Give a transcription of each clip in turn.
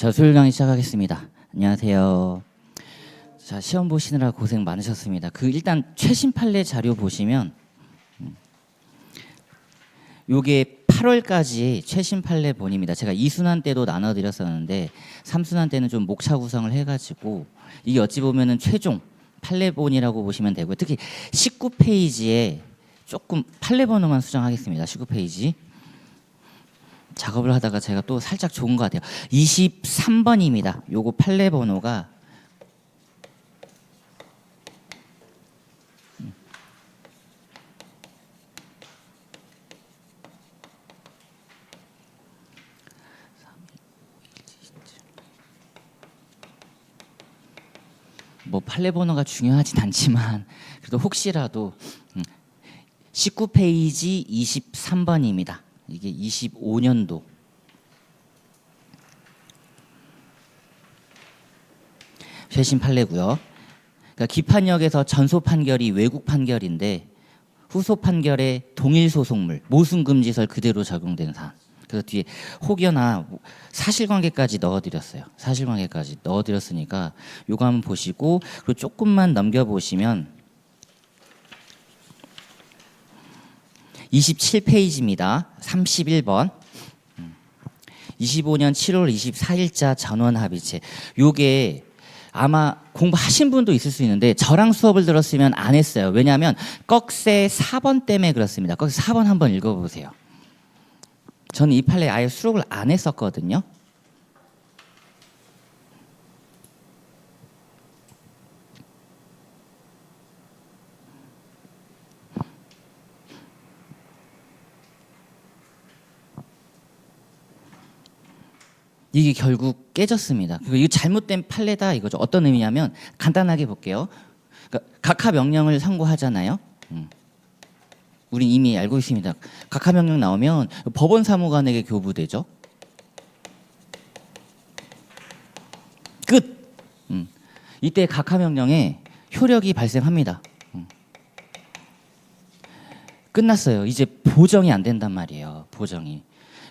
자, 수요일 강의 시작하겠습니다. 안녕하세요. 자, 시험 보시느라 고생 많으셨습니다. 일단 최신 판례 자료 보시면 요게 8월까지 최신 판례 본입니다. 제가 2순환 때도 나눠드렸었는데 3순환 때는 좀 목차 구성을 해가지고 이게 어찌 보면은 최종 판례본이라고 보시면 되고요. 특히 19페이지에 조금 판례 번호만 수정하겠습니다. 19페이지. 작업을 하다가 제가 또 살짝 좋은 것 같아요. 23번입니다. 요거 판례 번호가 뭐 판례 번호가 중요하진 않지만 그래도 혹시라도 19페이지 23번입니다. 이게 25년도 최신 판례고요. 그러니까 기판역에서 전소 판결이 외국 판결인데 후소 판결에 동일 소속물 모순 금지설 그대로 적용된 사안. 그래서 뒤에 혹여나 사실관계까지 넣어드렸어요. 사실관계까지 넣어드렸으니까 요거 한번 보시고 그리고 조금만 넘겨보시면 27페이지입니다. 31번. 25년 7월 24일자 전원 합의체. 요게 아마 공부하신 분도 있을 수 있는데 저랑 수업을 들었으면 안 했어요. 왜냐하면 꺽쇠 4번 때문에 그렇습니다. 꺽쇠 4번 한번 읽어보세요. 저는 이 판례 아예 수록을 안 했었거든요. 이게 결국 깨졌습니다. 이거 잘못된 판례다 이거죠. 어떤 의미냐면 간단하게 볼게요. 그러니까 각하 명령을 선고하잖아요. 우린 이미 알고 있습니다. 각하 명령 나오면 법원 사무관에게 교부되죠. 끝. 이때 각하 명령에 효력이 발생합니다. 끝났어요. 이제 보정이 안 된단 말이에요. 보정이.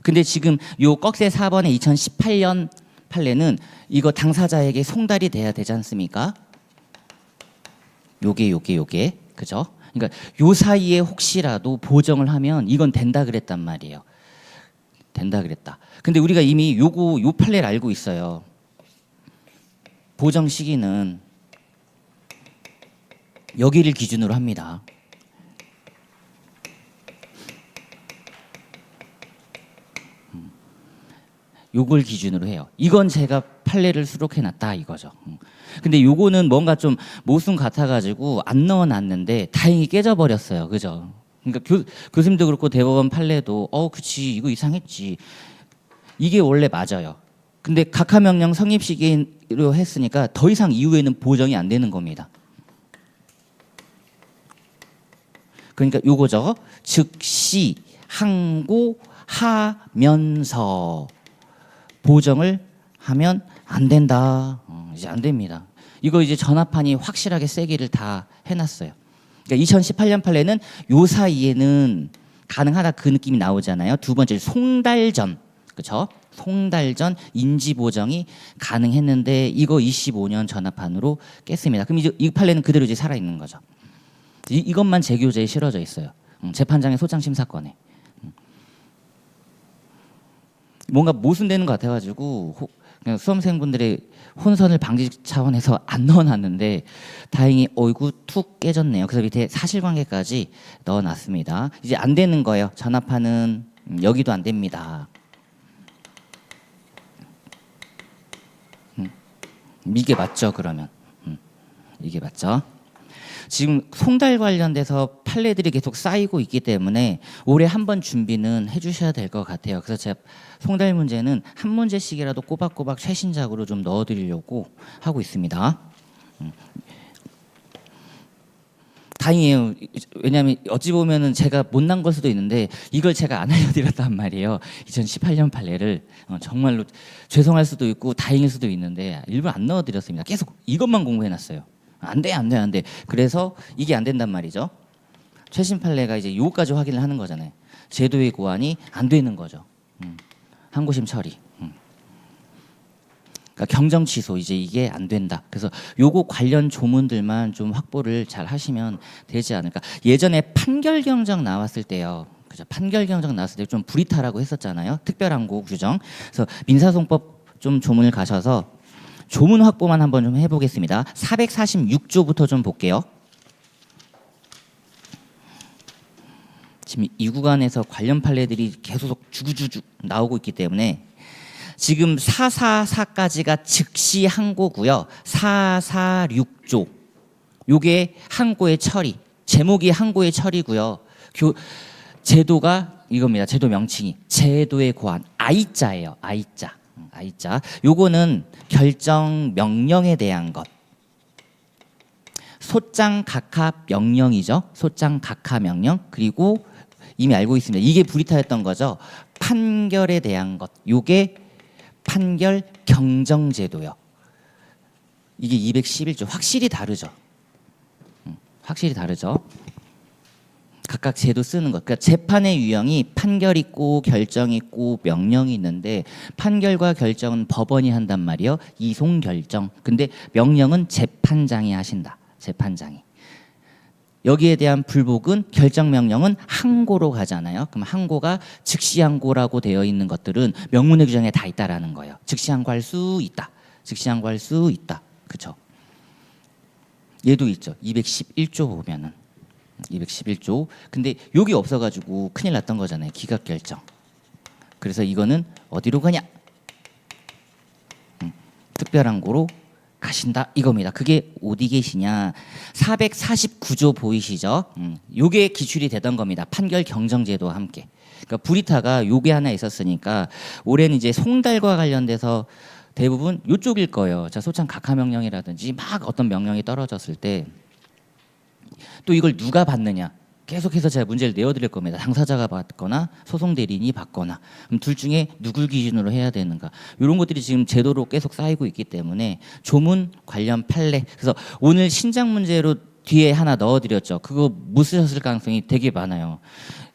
근데 지금 요 꺽쇠 4번의 2018년 판례는 이거 당사자에게 송달이 돼야 되지 않습니까? 요게 그죠? 그러니까 요 사이에 혹시라도 보정을 하면 이건 된다 그랬단 말이에요. 된다 그랬다. 근데 우리가 이미 요 판례를 알고 있어요. 보정 시기는 여기를 기준으로 합니다. 요걸 기준으로 해요. 이건 제가 판례를 수록해놨다 이거죠. 근데 요거는 뭔가 좀 모순 같아가지고 안 넣어놨는데 다행히 깨져버렸어요. 그죠? 그러니까 교수님도 그렇고 대법원 판례도 그치 이거 이상했지. 이게 원래 맞아요. 근데 각하명령 성립 시기로 했으니까 더 이상 이후에는 보정이 안 되는 겁니다. 그러니까 요거죠. 즉시 항고하면서 보정을 하면 안 된다. 이제 안 됩니다. 이거 이제 전화판이 확실하게 세기를 다 해놨어요. 그러니까 2018년 판례는 요 사이에는 가능하다 그 느낌이 나오잖아요. 두 번째 송달전, 그렇죠? 송달전 인지 보정이 가능했는데 이거 25년 전화판으로 깼습니다. 그럼 이제 이 판례는 그대로 이제 살아 있는 거죠. 이것만 재교재에 실어져 있어요. 재판장의 소장 심사권에. 뭔가 모순되는 것 같아가지고 그냥 수험생분들의 혼선을 방지 차원에서 안 넣어놨는데 다행히 어이구 툭 깨졌네요. 그래서 밑에 사실관계까지 넣어놨습니다. 이제 안 되는 거예요. 전화판은 여기도 안 됩니다. 이게 맞죠 그러면? 이게 맞죠? 지금 송달 관련돼서 판례들이 계속 쌓이고 있기 때문에 올해 한 번 준비는 해주셔야 될 것 같아요. 그래서 제가 송달 문제는 한 문제씩이라도 꼬박꼬박 최신작으로 좀 넣어드리려고 하고 있습니다. 다행이에요. 왜냐하면 어찌 보면은 제가 못난 걸 수도 있는데 이걸 제가 안 알려드렸단 말이에요. 2018년 판례를 정말로 죄송할 수도 있고 다행일 수도 있는데 일부러 안 넣어드렸습니다. 계속 이것만 공부해놨어요. 안 돼. 그래서 이게 안 된단 말이죠. 최신 판례가 이제 요까지 확인을 하는 거잖아요. 제도의 고안이 안 되는 거죠. 항고심 처리. 그러니까 경정 취소 이제 이게 안 된다. 그래서 요거 관련 조문들만 좀 확보를 잘 하시면 되지 않을까. 예전에 판결 경정 나왔을 때요. 그죠? 판결 경정 나왔을 때 좀 불이타라고 했었잖아요. 특별항고 규정. 그래서 민사소송법 좀 조문을 가셔서 조문 확보만 한번 좀 해보겠습니다. 446조부터 좀 볼게요. 지금 이 구간에서 관련 판례들이 계속 주구주구 나오고 있기 때문에 지금 444까지가 즉시 항고고요. 446조 요게 항고의 처리, 제목이 항고의 처리고요. 제도가 이겁니다. 제도 명칭이 제도의 고안 I자예요. I자. I자. 요거는 결정 명령에 대한 것. 소장 각하 명령이죠. 소장 각하 명령. 그리고 이미 알고 있습니다. 이게 불이타였던 거죠. 판결에 대한 것. 요게 판결 경정제도요. 이게 211조. 확실히 다르죠. 확실히 다르죠. 각각 제도 쓰는 것. 그러니까 재판의 유형이 판결 있고 결정 있고 명령이 있는데 판결과 결정은 법원이 한단 말이에요. 이송 결정. 근데 명령은 재판장이 하신다. 재판장이. 여기에 대한 불복은 결정 명령은 항고로 가잖아요. 그럼 항고가 즉시 항고라고 되어 있는 것들은 명문의 규정에 다 있다라는 거예요. 즉시 항고할 수 있다. 즉시 항고할 수 있다. 그렇죠? 얘도 있죠. 211조 보면은 211조. 근데 여기 없어가지고 큰일 났던 거잖아요. 기각 결정. 그래서 이거는 어디로 가냐? 특별항고로 가신다 이겁니다. 그게 어디 계시냐? 449조 보이시죠? 요게 기출이 되던 겁니다. 판결 경정제도와 함께. 그러니까 불이타가 요게 하나 있었으니까 올해는 이제 송달과 관련돼서 대부분 요쪽일 거예요. 자, 소장 각하 명령이라든지 막 어떤 명령이 떨어졌을 때 또 이걸 누가 받느냐? 계속해서 제가 문제를 내어드릴 겁니다. 당사자가 받거나 소송 대리인이 받거나 그럼 둘 중에 누굴 기준으로 해야 되는가? 이런 것들이 지금 제도로 계속 쌓이고 있기 때문에 조문 관련 판례. 그래서 오늘 신작 문제로 뒤에 하나 넣어드렸죠. 그거 못 쓰셨을 가능성이 되게 많아요.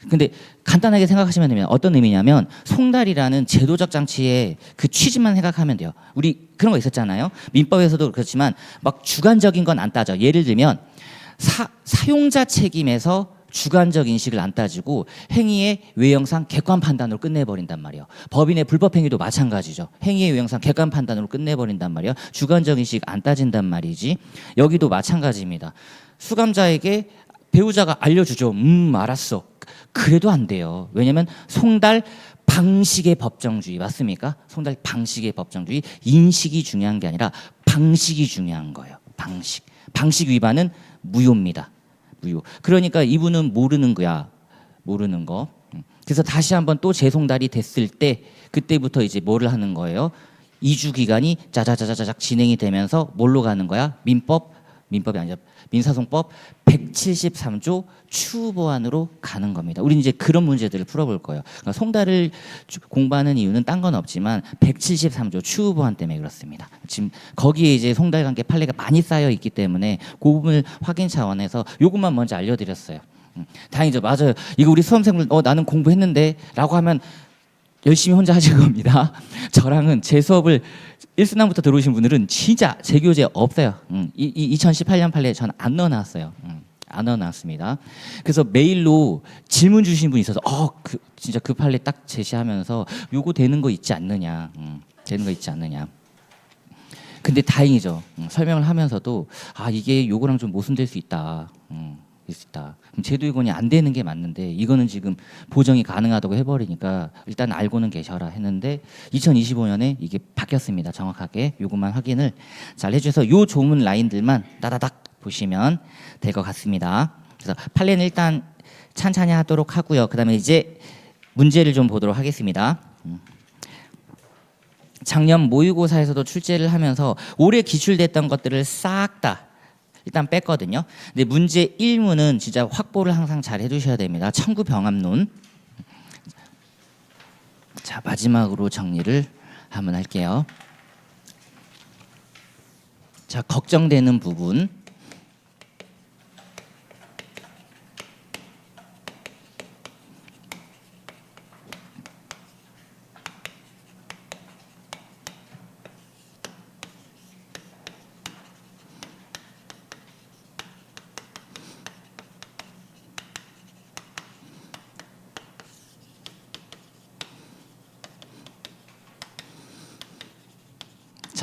근데 간단하게 생각하시면 됩니다. 어떤 의미냐면 송달이라는 제도적 장치의 그 취지만 생각하면 돼요. 우리 그런 거 있었잖아요. 민법에서도 그렇지만 막 주관적인 건 안 따져. 예를 들면 사용자 책임에서 주관적 인식을 안 따지고 행위의 외형상 객관 판단으로 끝내버린단 말이에요. 법인의 불법 행위도 마찬가지죠. 행위의 외형상 객관 판단으로 끝내버린단 말이에요. 주관적 인식 안 따진단 말이지. 여기도 마찬가지입니다. 수감자에게 배우자가 알려주죠. 알았어. 그래도 안 돼요. 왜냐하면 송달 방식의 법정주의 맞습니까? 송달 방식의 법정주의. 인식이 중요한 게 아니라 방식이 중요한 거예요. 방식 위반은 무효입니다. 무효. 그러니까 이분은 모르는 거야. 모르는 거. 그래서 다시 한번 또 재송달이 됐을 때 그때부터 이제 뭐를 하는 거예요? 2주 기간이 짜자자자작 진행이 되면서 뭘로 가는 거야? 민법이 아니라 민사소송법 173조 추후 보완으로 가는 겁니다. 우리는 이제 그런 문제들을 풀어볼 거예요. 그러니까 송달을 공부하는 이유는 딴 건 없지만 173조 추후 보완 때문에 그렇습니다. 지금 거기에 이제 송달 관계 판례가 많이 쌓여 있기 때문에 그 부분을 확인 차원에서 요것만 먼저 알려드렸어요. 다행이죠. 맞아요. 이거 우리 수험생들 나는 공부했는데라고 하면 열심히 혼자 하실 겁니다. 저랑은 제 수업을 1순환부터 들어오신 분들은 진짜 제 교재 없어요. 2018년 판례 저는 안 넣어놨어요. 안 넣어놨습니다. 그래서 메일로 질문 주신 분이 있어서 진짜 그 판례 딱 제시하면서 요거 되는 거 있지 않느냐. 되는 거 있지 않느냐. 근데 다행이죠. 설명을 하면서도 이게 요거랑 좀 모순될 수 있다. 그럼 제도이권이 안 되는 게 맞는데 이거는 지금 보정이 가능하다고 해버리니까 일단 알고는 계셔라 했는데 2025년에 이게 바뀌었습니다. 정확하게 요것만 확인을 잘 해주셔서 요 조문 라인들만 따다닥 보시면 될 것 같습니다. 그래서 판례는 일단 찬찬히 하도록 하고요. 그 다음에 이제 문제를 좀 보도록 하겠습니다. 작년 모의고사에서도 출제를 하면서 올해 기출됐던 것들을 싹 다 일단 뺐거든요. 근데 문제 1문은 진짜 확보를 항상 잘 해두셔야 됩니다. 청구 병합론. 자, 마지막으로 정리를 한번 할게요. 자, 걱정되는 부분.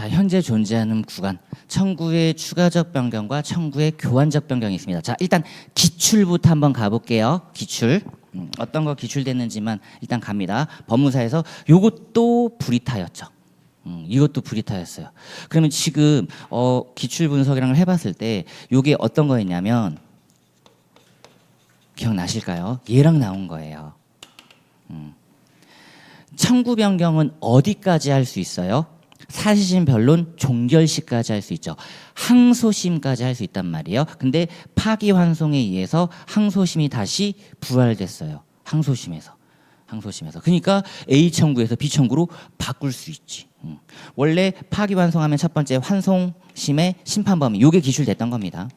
자, 현재 존재하는 구간, 청구의 추가적 변경과 청구의 교환적 변경이 있습니다. 자, 일단 기출부터 한번 가볼게요. 기출. 어떤 거 기출됐는지만 일단 갑니다. 법무사에서 요것도 불이타였죠. 이것도 불이타였어요. 그러면 지금 기출 분석이랑 걸 해봤을 때 요게 어떤 거였냐면 기억나실까요? 얘랑 나온 거예요. 청구 변경은 어디까지 할 수 있어요? 사실심 변론 종결시까지 할 수 있죠. 항소심까지 할 수 있단 말이에요. 근데 파기환송에 의해서 항소심이 다시 부활됐어요. 항소심에서. 그러니까 A 청구에서 B 청구로 바꿀 수 있지. 원래 파기환송하면 첫 번째 환송심의 심판범위 요게 기출됐던 겁니다.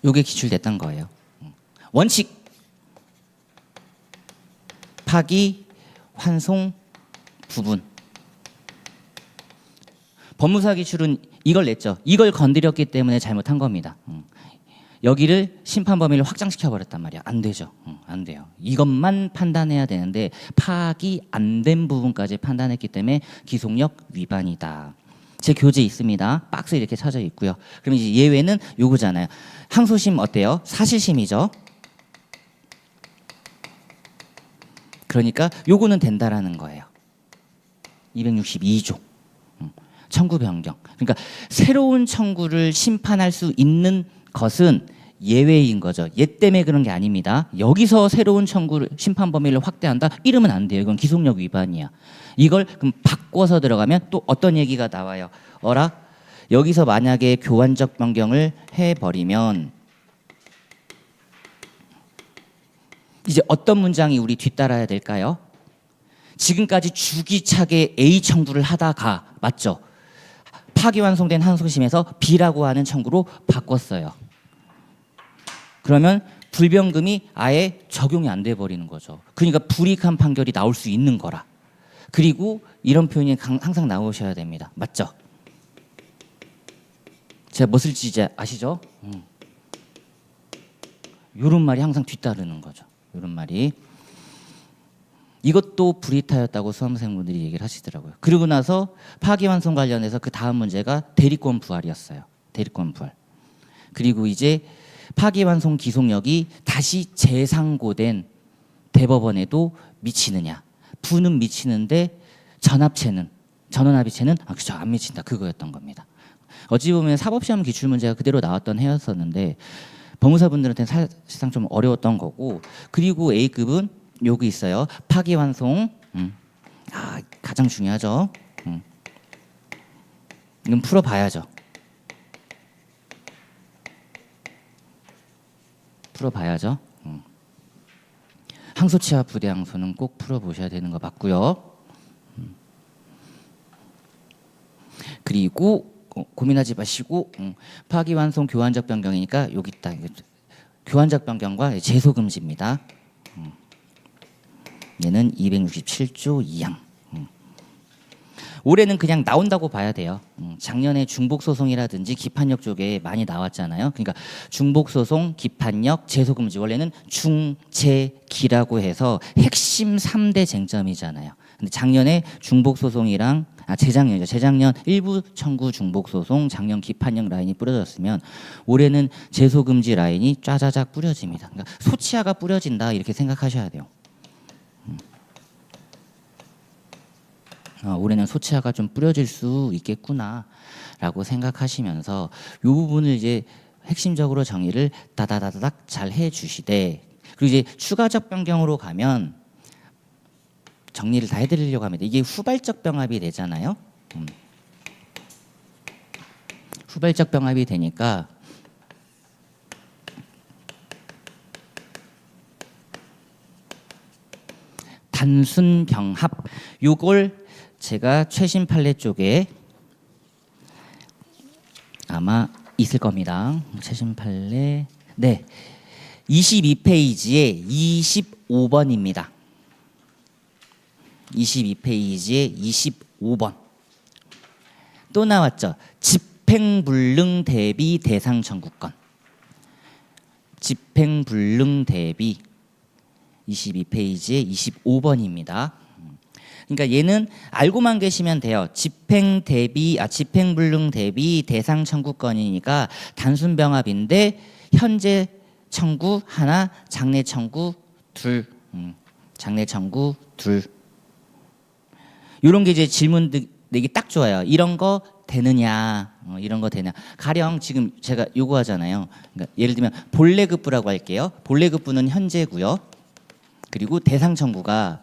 요게 기출됐던 거예요. 원칙 파기 환송 부분. 법무사 기출은 이걸 냈죠. 이걸 건드렸기 때문에 잘못한 겁니다. 여기를 심판 범위를 확장시켜 버렸단 말이야. 안 되죠. 안 돼요. 이것만 판단해야 되는데 파악이 안 된 부분까지 판단했기 때문에 기속력 위반이다. 제 교재 있습니다. 박스 이렇게 쳐져 있고요. 그럼 이제 예외는 요거잖아요. 항소심 어때요? 사실심이죠. 그러니까 요거는 된다라는 거예요. 262조. 청구 변경. 그러니까 새로운 청구를 심판할 수 있는 것은 예외인 거죠. 얘 때문에 그런 게 아닙니다. 여기서 새로운 청구를 심판 범위를 확대한다? 이러면 안 돼요. 이건 기속력 위반이야. 이걸 그럼 바꿔서 들어가면 또 어떤 얘기가 나와요? 여기서 만약에 교환적 변경을 해버리면 이제 어떤 문장이 우리 뒤따라야 될까요? 지금까지 주기차게 A 청구를 하다가 맞죠? 파기환송된 항소심에서 B라고 하는 청구로 바꿨어요. 그러면 불변금이 아예 적용이 안 돼 버리는 거죠. 그러니까 불이익한 판결이 나올 수 있는 거라. 그리고 이런 표현이 항상 나오셔야 됩니다. 맞죠? 제가 뭐 쓸지 이제 아시죠? 이런 말이 항상 뒤따르는 거죠. 이런 말이. 이것도 불이타였다고 수험생분들이 얘기를 하시더라고요. 그리고 나서 파기환송 관련해서 그 다음 문제가 대리권 부활이었어요. 대리권 부활. 그리고 이제 파기환송 기속력이 다시 재상고된 대법원에도 미치느냐. 부는 미치는데 전원합의체는 그쵸, 안 미친다. 그거였던 겁니다. 어찌 보면 사법시험 기출문제가 그대로 나왔던 해였었는데 법무사분들한테는 사실상 좀 어려웠던 거고, 그리고 A급은 여기 있어요. 파기환송. 가장 중요하죠. 이건 풀어봐야죠. 항소치와 부대항소는 꼭 풀어보셔야 되는 거 맞고요. 그리고 고민하지 마시고 파기환송 교환적 변경이니까 여기 있다. 교환적 변경과 제소금지입니다. 얘는 267조 2항. 올해는 그냥 나온다고 봐야 돼요. 작년에 중복소송이라든지 기판력 쪽에 많이 나왔잖아요. 그러니까 중복소송, 기판력, 제소금지 원래는 중재기라고 해서 핵심 3대 쟁점이잖아요. 근데 작년에 중복소송이랑 재작년이죠. 재작년 일부 청구 중복소송, 작년 기판력 라인이 뿌려졌으면 올해는 제소금지 라인이 짜자작 뿌려집니다. 그러니까 소치하가 뿌려진다 이렇게 생각하셔야 돼요. 올해는 소치하가 좀 뿌려질 수 있겠구나라고 생각하시면서 이 부분을 이제 핵심적으로 정의를 다다다닥 잘 해주시되, 그리고 이제 추가적 변경으로 가면 정리를 다 해드리려고 합니다. 이게 후발적 병합이 되잖아요. 후발적 병합이 되니까 단순 병합 요걸 제가 최신 판례 쪽에 아마 있을 겁니다. 최신 판례. 네. 22페이지에 25번입니다. 22페이지에 25번. 또 나왔죠. 집행불능 대비 대상 청구권. 집행불능 대비 22페이지에 25번입니다. 그러니까 얘는 알고만 계시면 돼요. 집행불능 대비 대상 청구권이니까 단순 병합인데 현재 청구 하나, 장래 청구 둘. 장래 청구 둘. 이런 게 이제 질문 내기 딱 좋아요. 이런 거 되느냐, 이런 거 되냐. 가령 지금 제가 요구하잖아요. 그러니까 예를 들면 본래급부라고 할게요. 본래급부는 현재고요. 그리고 대상 청구가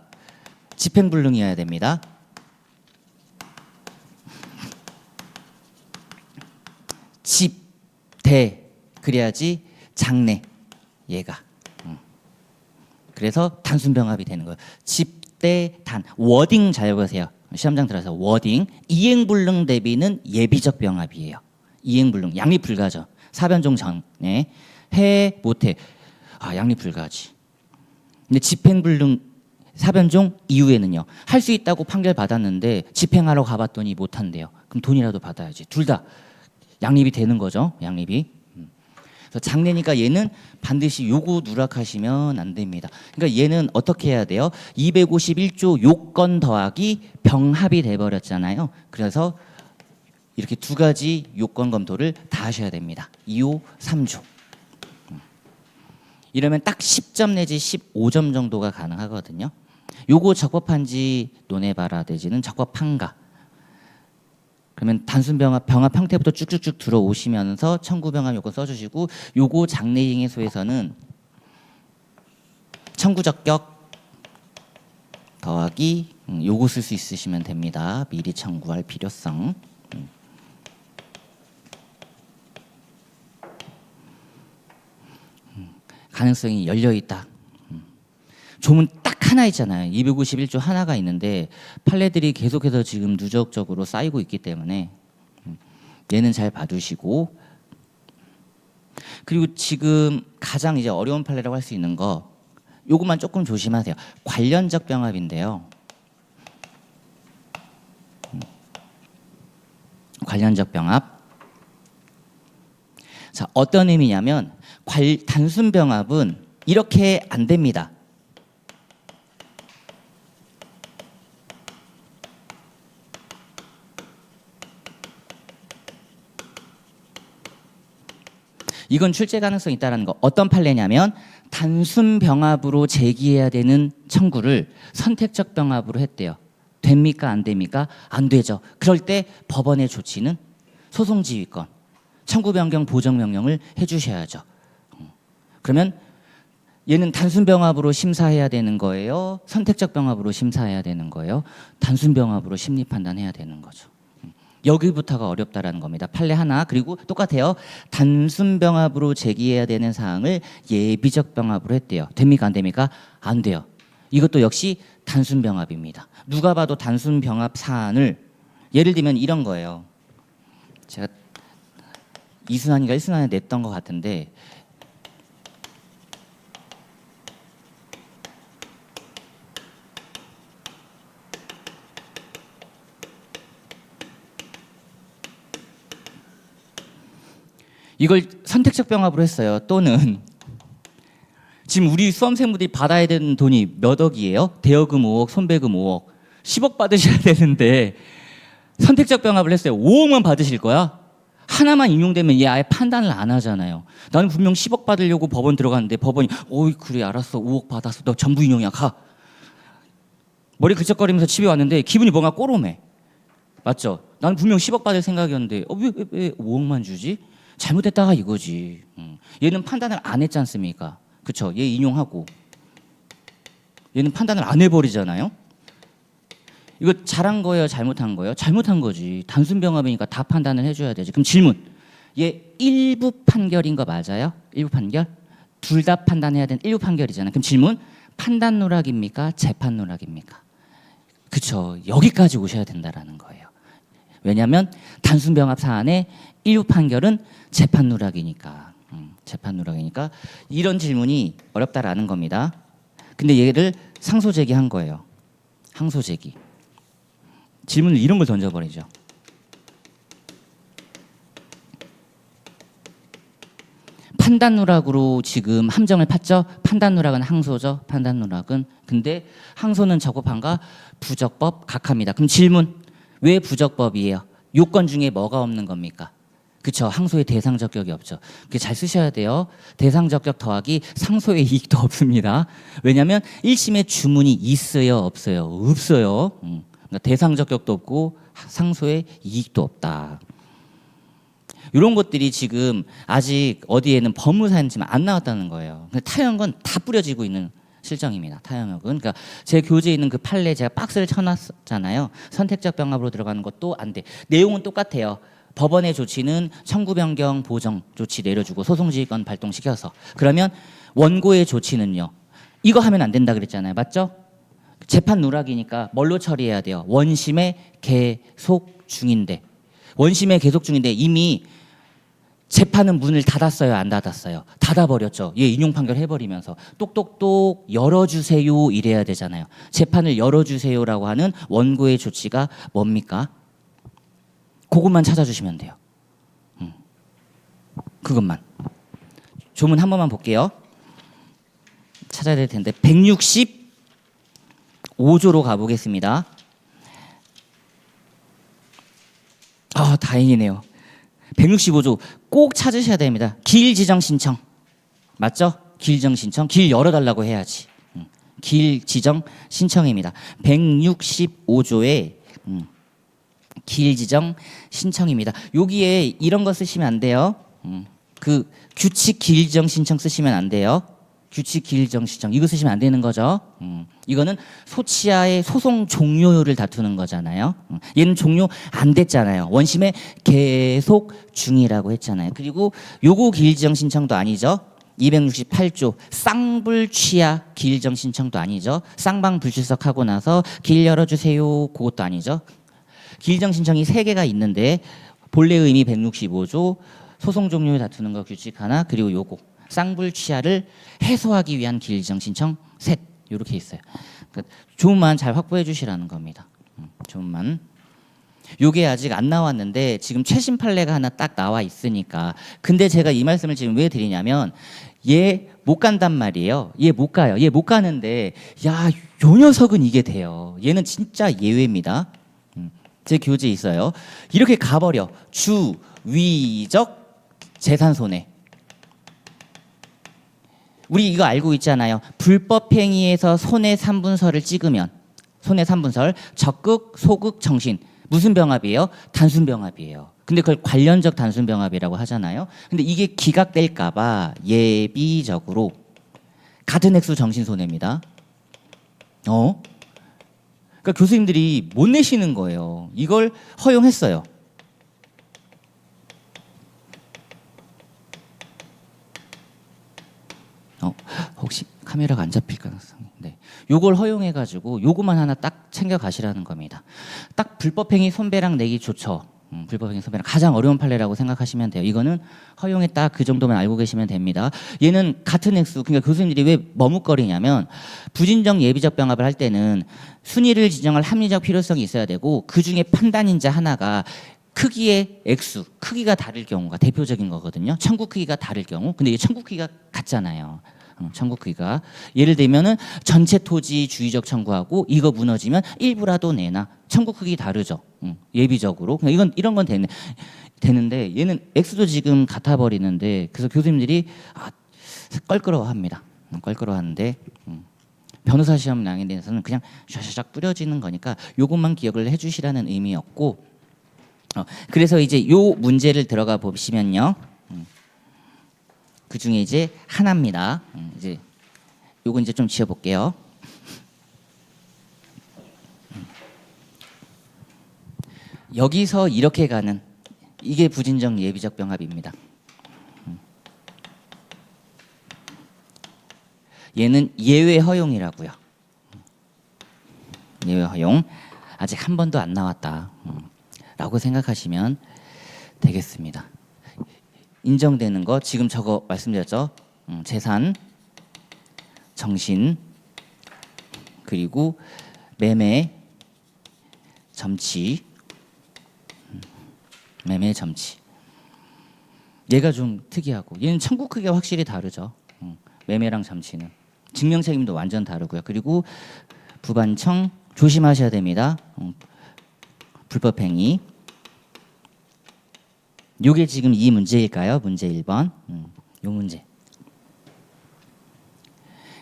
집행불능이어야 됩니다. 집, 대 그래야지 장래 얘가. 그래서 단순 병합이 되는 거예요. 집, 대, 단. 워딩 잘 보세요. 시험장 들어서 워딩. 이행불능 대비는 예비적 병합이에요. 이행불능 양립 불가죠. 사변종 전에 해 못해. 양립 불가지. 근데 집행불능 사변종 이후에는요. 할 수 있다고 판결 받았는데 집행하러 가봤더니 못한대요. 그럼 돈이라도 받아야지. 둘 다 양립이 되는 거죠. 양립이. 그래서 장래니까 얘는 반드시 요구 누락하시면 안 됩니다. 그러니까 얘는 어떻게 해야 돼요? 251조 요건 더하기 병합이 돼버렸잖아요. 그래서 이렇게 두 가지 요건 검토를 다 하셔야 됩니다. 2호, 3조. 이러면 딱 10점 내지 15점 정도가 가능하거든요. 요거 적법한지 논해봐라 내지는 적법한가. 그러면 단순 병합 형태부터 쭉쭉쭉 들어오시면서 청구 병합 요건 써주시고 요거 장래행위소에서는 청구 적격 더하기 요거 쓸 수 있으시면 됩니다. 미리 청구할 필요성. 가능성이 열려 있다. 조문 딱 하나 있잖아요. 251조 하나가 있는데 판례들이 계속해서 지금 누적적으로 쌓이고 있기 때문에 얘는 잘 봐두시고, 그리고 지금 가장 이제 어려운 판례라고 할 수 있는 거 요것만 조금 조심하세요. 관련적 병합인데요. 관련적 병합. 자, 어떤 의미냐면 단순 병합은 이렇게 안 됩니다. 이건 출제 가능성이 있다는 거. 어떤 판례냐면 단순 병합으로 제기해야 되는 청구를 선택적 병합으로 했대요. 됩니까? 안 됩니까? 안 되죠. 그럴 때 법원의 조치는 소송지휘권, 청구 변경 보정 명령을 해주셔야죠. 그러면 얘는 단순 병합으로 심사해야 되는 거예요? 선택적 병합으로 심사해야 되는 거예요? 단순 병합으로 심리 판단해야 되는 거죠. 여기부터가 어렵다라는 겁니다. 판례 하나. 그리고 똑같아요. 단순 병합으로 제기해야 되는 사항을 예비적 병합으로 했대요. 됩니까? 안 됩니까? 안 돼요. 이것도 역시 단순 병합입니다. 누가 봐도 단순 병합 사안을 예를 들면 이런 거예요. 제가 2순환인가 1순환에 냈던 것 같은데 이걸 선택적 병합으로 했어요. 또는 지금 우리 수험생분들이 받아야 되는 돈이 몇 억이에요? 대여금 5억, 손배금 5억. 10억 받으셔야 되는데 선택적 병합을 했어요. 5억만 받으실 거야? 하나만 인용되면 얘 아예 판단을 안 하잖아요. 나는 분명 10억 받으려고 법원 들어갔는데 법원이 어이 그래 알았어 5억 받았어 너 전부 인용이야 가. 머리 긁적거리면서 집에 왔는데 기분이 뭔가 꼬롬해. 맞죠? 나는 분명 10억 받을 생각이었는데 왜 5억만 주지? 잘못했다가 이거지. 얘는 판단을 안 했지 않습니까? 그쵸? 얘 인용하고 얘는 판단을 안 해버리잖아요. 이거 잘한 거예요? 잘못한 거예요? 잘못한 거지. 단순 병합이니까 다 판단을 해줘야 되지. 그럼 질문. 얘 일부 판결인 거 맞아요? 일부 판결? 둘 다 판단해야 되는 일부 판결이잖아요. 그럼 질문. 판단 누락입니까? 재판 누락입니까? 그쵸? 여기까지 오셔야 된다라는 거예요. 왜냐하면 단순 병합 사안의 일부 판결은 재판 누락이니까. 재판 누락이니까 이런 질문이 어렵다라는 겁니다. 근데 얘를 상소 제기한 거예요. 항소 제기. 질문을 이런 걸 던져버리죠. 판단 누락으로 지금 함정을 팠죠. 판단 누락은 항소죠. 판단 누락은. 근데 항소는 적법한가? 부적법 각하입니다. 그럼 질문. 왜 부적법이에요? 요건 중에 뭐가 없는 겁니까? 그쵸. 항소에 대상 적격이 없죠. 그게 잘 쓰셔야 돼요. 대상 적격 더하기 상소의 이익도 없습니다. 왜냐하면 1심에 주문이 있어요, 없어요? 없어요. 그러니까 대상 적격도 없고 상소의 이익도 없다. 이런 것들이 지금 아직 어디에는 법무사에는 지금 안 나왔다는 거예요. 타영은 다 뿌려지고 있는 실정입니다. 타영역은. 그러니까 제 교재에 있는 그 판례 제가 박스를 쳐놨잖아요. 선택적 병합으로 들어가는 것도 안 돼. 내용은 똑같아요. 법원의 조치는 청구 변경 보정 조치 내려주고 소송지휘권 발동시켜서. 그러면 원고의 조치는요. 이거 하면 안 된다 그랬잖아요. 맞죠? 재판 누락이니까 뭘로 처리해야 돼요? 원심의 계속 중인데. 원심의 계속 중인데 이미 재판은 문을 닫았어요, 안 닫았어요? 닫아버렸죠. 예, 인용 판결 해버리면서 똑똑똑 열어주세요 이래야 되잖아요. 재판을 열어주세요라고 하는 원고의 조치가 뭡니까? 그것만 찾아주시면 돼요. 그것만. 조문 한 번만 볼게요. 찾아야 될 텐데 165조로 가보겠습니다. 아, 다행이네요. 165조 꼭 찾으셔야 됩니다. 길 지정 신청. 맞죠? 길 지정 신청. 길 열어달라고 해야지. 길 지정 신청입니다. 165조에 길 지정 신청입니다. 여기에 이런 거 쓰시면 안 돼요. 그 규칙 길 지정 신청 쓰시면 안 돼요. 규칙 길 지정 신청 이거 쓰시면 안 되는 거죠. 이거는 소치하의 소송 종료율을 다투는 거잖아요. 얘는 종료 안 됐잖아요. 원심의 계속 중이라고 했잖아요. 그리고 요거 길 지정 신청도 아니죠. 268조 쌍불취하 길 지정 신청도 아니죠. 쌍방 불출석하고 나서 길 열어주세요 그것도 아니죠. 길 지정 신청이 3개가 있는데 본래 의미 165조 소송 종료율 다투는 거 규칙 하나 그리고 요거 쌍불취하를 해소하기 위한 길 지정 신청 셋 이렇게 있어요. 그러니까 조문만 잘 확보해 주시라는 겁니다. 조문만. 요게 아직 안 나왔는데 지금 최신 판례가 하나 딱 나와 있으니까. 근데 제가 이 말씀을 지금 왜 드리냐면 얘 못 간단 말이에요. 얘 못 가요. 얘 못 가는데 야, 요 녀석은 이게 돼요. 얘는 진짜 예외입니다. 제 교재에 있어요. 이렇게 가버려. 주위적 재산 손해. 우리 이거 알고 있잖아요. 불법 행위에서 손해 3분설을 찍으면 손해 3분설 적극, 소극, 정신 무슨 병합이에요? 단순 병합이에요. 근데 그걸 관련적 단순 병합이라고 하잖아요. 근데 이게 기각될까 봐 예비적으로 같은 액수 정신 손해입니다. 그러니까 교수님들이 못 내시는 거예요. 이걸 허용했어요. 혹시 카메라가 안 잡힐 가능성이. 네. 요걸 허용해 가지고 요거만 하나 딱 챙겨 가시라는 겁니다. 딱 불법행위 손배랑 내기 좋죠. 불법행위 손배랑 가장 어려운 판례라고 생각하시면 돼요. 이거는 허용에 딱 그 정도만 알고 계시면 됩니다. 얘는 같은 액수. 그러니까 교수님들이 왜 머뭇거리냐면 부진정 예비적 병합을 할 때는 순위를 지정할 합리적 필요성이 있어야 되고 그 중에 판단인자 하나가 크기의 액수, 크기가 다를 경우가 대표적인 거거든요. 청구 크기가 다를 경우. 근데 이 청구 크기가 같잖아요. 청구 크기가. 예를 들면은 전체 토지 주의적 청구하고 이거 무너지면 일부라도 내나. 청구 크기 다르죠. 예비적으로. 이건 이런 건 되는데 얘는 액수도 지금 같아 버리는데 그래서 교수님들이 껄끄러워합니다. 껄끄러워하는데 변호사 시험 낭에 대해서는 그냥 샤샤샥 뿌려지는 거니까 요것만 기억을 해주시라는 의미였고. 그래서 이제 요 문제를 들어가 보시면요. 그 중에 이제 하나입니다. 이제 요거 이제 좀 지어볼게요. 여기서 이렇게 가는 이게 부진정 예비적 병합입니다. 얘는 예외 허용이라고요. 예외 허용 아직 한 번도 안 나왔다. 라고 생각하시면 되겠습니다. 인정되는 거 지금 저거 말씀드렸죠. 재산, 정신, 그리고 매매, 점치, 매매, 점치. 얘가 좀 특이하고 얘는 청구 크기가 확실히 다르죠. 매매랑 잠시는 증명 책임도 완전 다르고요. 그리고 부반청 조심하셔야 됩니다. 불법행위. 요게 지금 이 문제일까요? 문제 1번. 요 문제.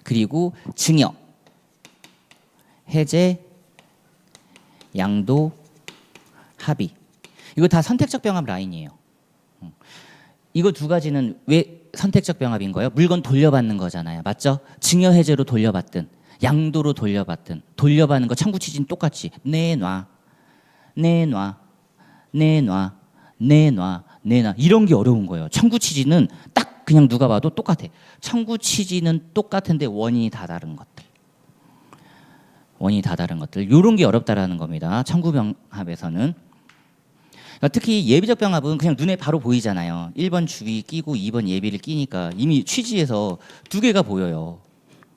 그리고 증여, 해제, 양도, 합의. 이거 다 선택적 병합 라인이에요. 이거 두 가지는 왜 선택적 병합인 거예요? 물건 돌려받는 거잖아요. 맞죠? 증여 해제로 돌려받든 양도로 돌려받든 돌려받는 거 청구 취지는 똑같이 내놔, 내놔, 내놔, 내놔, 내놔 이런 게 어려운 거예요. 청구 취지는 딱 그냥 누가 봐도 똑같아. 청구 취지는 똑같은데 원인이 다 다른 것들. 원인이 다 다른 것들. 이런 게 어렵다라는 겁니다. 청구 병합에서는. 그러니까 특히 예비적 병합은 그냥 눈에 바로 보이잖아요. 1번 주의 끼고 2번 예비를 끼니까 이미 취지에서 두 개가 보여요.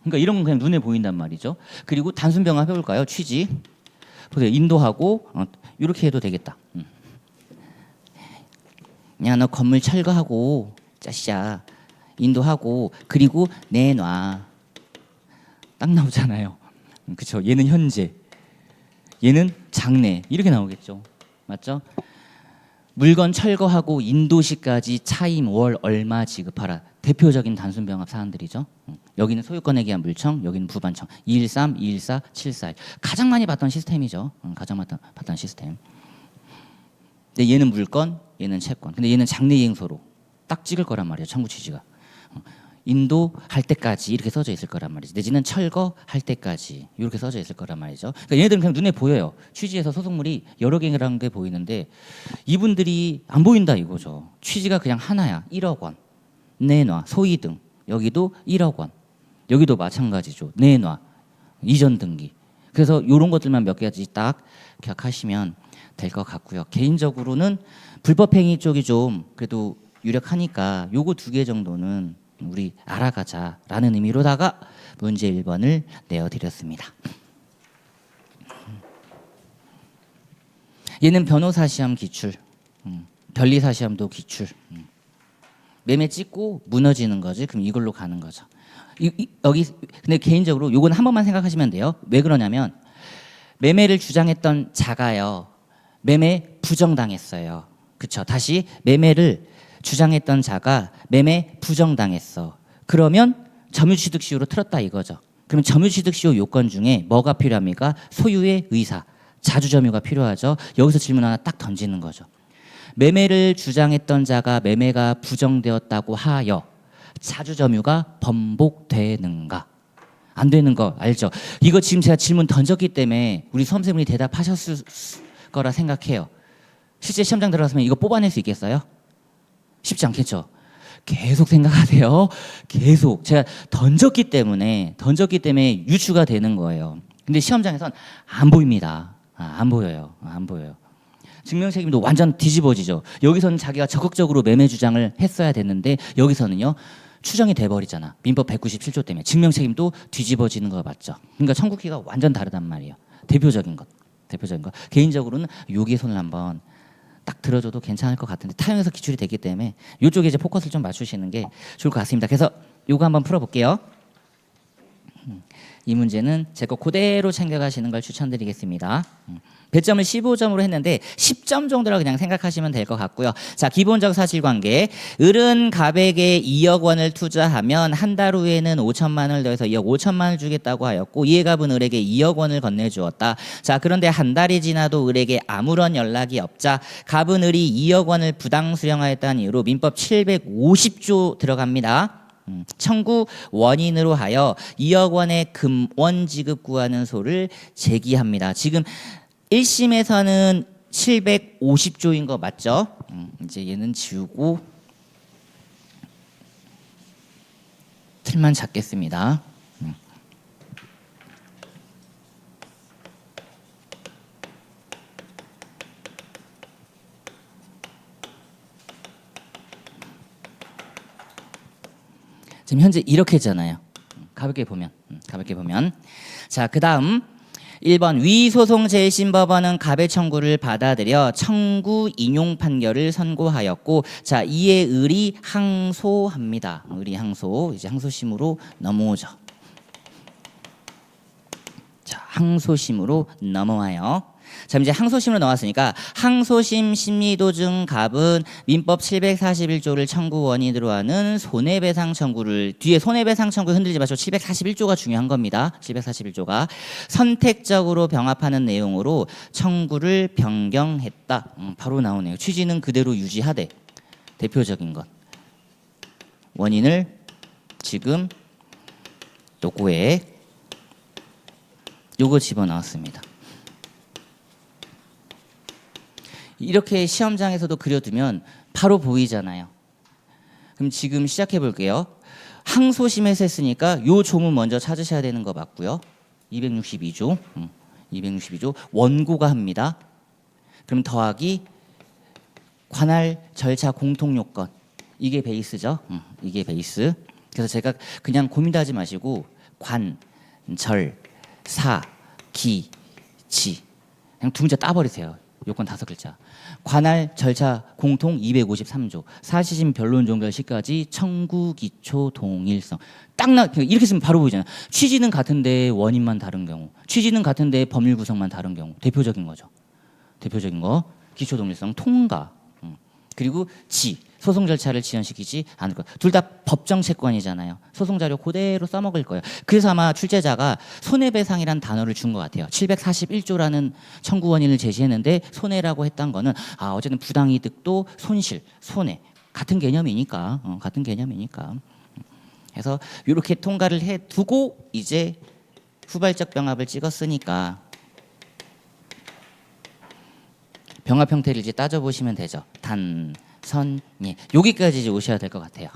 그러니까 이런 건 그냥 눈에 보인단 말이죠. 그리고 단순 병합 해볼까요? 취지. 보세요. 인도하고 이렇게 해도 되겠다. 야, 너 건물 철거하고 짜샤 인도하고 그리고 내놔. 딱 나오잖아요. 그렇죠. 얘는 현재, 얘는 장래 이렇게 나오겠죠. 맞죠? 물건 철거하고 인도시까지 차임 월 얼마 지급하라. 대표적인 단순 병합 사안들이죠. 여기는 소유권에 기한 물청, 여기는 부반청. 213, 214, 741. 가장 많이 봤던 시스템이죠. 가장 많이 봤던 시스템. 근데 얘는 물건, 얘는 채권. 근데 얘는 장래 이행소로 딱 찍을 거란 말이에요. 청구 취지가. 인도할 때까지 이렇게 써져 있을 거란 말이지. 내지는 철거할 때까지 이렇게 써져 있을 거란 말이죠. 그러니까 얘네들은 그냥 눈에 보여요. 취지에서 소속물이 여러 개라는 게 보이는데 이분들이 안 보인다 이거죠. 취지가 그냥 하나야. 1억 원 내놔. 소위 등 여기도 1억 원. 여기도 마찬가지죠. 내놔. 이전 등기. 그래서 이런 것들만 몇 가지 딱 기억하시면 될 것 같고요. 개인적으로는 불법행위 쪽이 좀 그래도 유력하니까 요거 두 개 정도는 우리 알아가자라는 의미로다가 문제 1번을 내어드렸습니다. 얘는 변호사 시험 기출, 변리사 시험도 기출. 매매 찍고 무너지는 거지. 그럼 이걸로 가는 거죠. 여기 근데 개인적으로 요건 한 번만 생각하시면 돼요. 왜 그러냐면 매매를 주장했던 자가요. 매매 부정당했어요. 그렇죠. 다시 매매를 주장했던 자가 매매 부정당했어. 그러면 점유취득시효로 틀었다 이거죠. 그러면 점유취득시효 요건 중에 뭐가 필요합니까? 소유의 의사, 자주점유가 필요하죠. 여기서 질문 하나 딱 던지는 거죠. 매매를 주장했던 자가 매매가 부정되었다고 하여 자주점유가 번복되는가? 안 되는 거 알죠? 이거 지금 제가 질문 던졌기 때문에 우리 수험생분이 대답하셨을 거라 생각해요. 실제 시험장 들어갔으면 이거 뽑아낼 수 있겠어요? 쉽지 않겠죠. 계속 생각하세요. 계속 제가 던졌기 때문에 유추가 되는 거예요. 근데 시험장에선 안 보입니다. 안 보여요. 안 보여요. 증명 책임도 완전 뒤집어지죠. 여기서는 자기가 적극적으로 매매 주장을 했어야 됐는데 여기서는요 추정이 돼버리잖아. 민법 197조 때문에 증명 책임도 뒤집어지는 거 맞죠. 그러니까 청구키가 완전 다르단 말이에요. 대표적인 것. 개인적으로는 여기에 손을 한번 딱 들어줘도 괜찮을 것 같은데 타용에서 기출이 됐기 때문에 이쪽에 이제 포커스를 좀 맞추시는 게 좋을 것 같습니다. 그래서 요거 한번 풀어볼게요. 이 문제는 제 거 그대로 챙겨가시는 걸 추천드리겠습니다. 배점을 15점으로 했는데 10점 정도라 그냥 생각하시면 될 것 같고요. 자, 기본적 사실관계. 을은 갑에게 2억 원을 투자하면 한 달 후에는 5천만 원을 더해서 2억 5천만 원을 주겠다고 하였고 이에 갑은 을에게 2억 원을 건네주었다. 자, 그런데 한 달이 지나도 을에게 아무런 연락이 없자 갑은 을이 2억 원을 부당 수령하였다는 이유로 민법 750조 들어갑니다. 청구 원인으로 하여 2억 원의 금원 지급 구하는 소를 제기합니다. 지금 1심에서는 750조인 거 맞죠? 이제 얘는 지우고 틀만 잡겠습니다. 지금 현재 이렇게 했잖아요. 가볍게 보면. 자, 그다음 1번 위소송 제1심법원은 가배 청구를 받아들여 청구 인용 판결을 선고하였고, 자 이에 의리 항소합니다. 의리 항소, 이제 항소심으로 넘어오죠. 자 항소심으로 넘어와요. 자 이제 항소심으로 나왔으니까 항소심 심리도중 갑은 민법 741조를 청구 원인으로 하는 손해배상 청구를, 뒤에 손해배상 청구 흔들지 마시고 741조가 중요한 겁니다. 741조가 선택적으로 병합하는 내용으로 청구를 변경했다. 바로 나오네요. 취지는 그대로 유지하되 대표적인 것 원인을 지금 요거에 요거 집어넣었습니다. 이렇게 시험장에서도 그려두면 바로 보이잖아요. 그럼 지금 시작해 볼게요. 항소심에서 했으니까 요 조문 먼저 찾으셔야 되는 거 맞고요. 262조 262조 원고가 합니다. 그럼 더하기 관할 절차 공통 요건, 이게 베이스죠. 이게 베이스. 그래서 제가 그냥 고민도 하지 마시고 관, 절, 사, 기, 지 그냥 두 문자 따버리세요. 요건 5글자. 관할 절차 공통 253조. 사실심 변론 종결 시까지 청구 기초 동일성. 이렇게 쓰면 바로 보이잖아요. 취지는 같은데 원인만 다른 경우, 취지는 같은데 법률 구성만 다른 경우. 대표적인 거죠. 대표적인 거. 기초 동일성 통과. 그리고 지. 소송 절차를 지연시키지 않을 것. 둘 다 법정 채권이잖아요. 소송 자료 그대로 써먹을 거예요. 그래서 아마 출제자가 손해배상이란 단어를 준 것 같아요. 741조라는 청구 원인을 제시했는데 손해라고 했던 거는 어쨌든 부당이득도 손실, 손해 같은 개념이니까 같은 개념이니까. 그래서 이렇게 통과를 해두고 이제 후발적 병합을 찍었으니까 병합 형태를 이제 따져보시면 되죠. 예. 여기까지 이제 오셔야 될 것 같아요.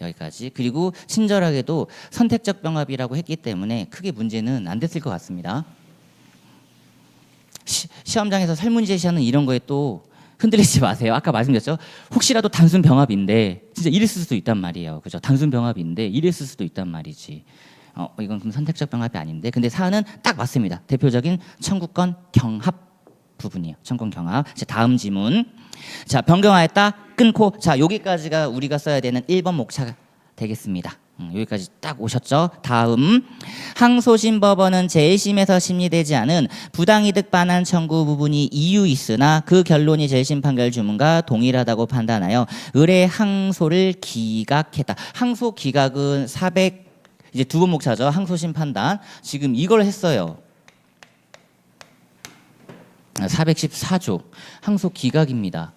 여기까지. 그리고 친절하게도 선택적 병합이라고 했기 때문에 크게 문제는 안 됐을 것 같습니다. 시험장에서 설문 제시하는 이런 거에 또 흔들리지 마세요. 아까 말씀드렸죠. 혹시라도 단순 병합인데 진짜 이랬을 수도 있단 말이에요. 그죠? 단순 병합인데 이랬을 수도 있단 말이지. 이건 그럼 선택적 병합이 아닌데. 근데 사안은 딱 맞습니다. 대표적인 청구권 경합 부분이에요. 청구권 경합. 자, 다음 지문. 자, 변경하였다. 끊고. 자, 여기까지가 우리가 써야 되는 1번 목차가 되겠습니다. 여기까지 딱 오셨죠? 다음. 항소심 법원은 제1심에서 심리되지 않은 부당이득 반환 청구 부분이 이유 있으나 그 결론이 제1심 판결 주문과 동일하다고 판단하여 의뢰 항소를 기각했다. 항소 기각은 400 이제 두 번 목차죠. 항소심 판단. 지금 이걸 했어요. 414조 항소 기각입니다.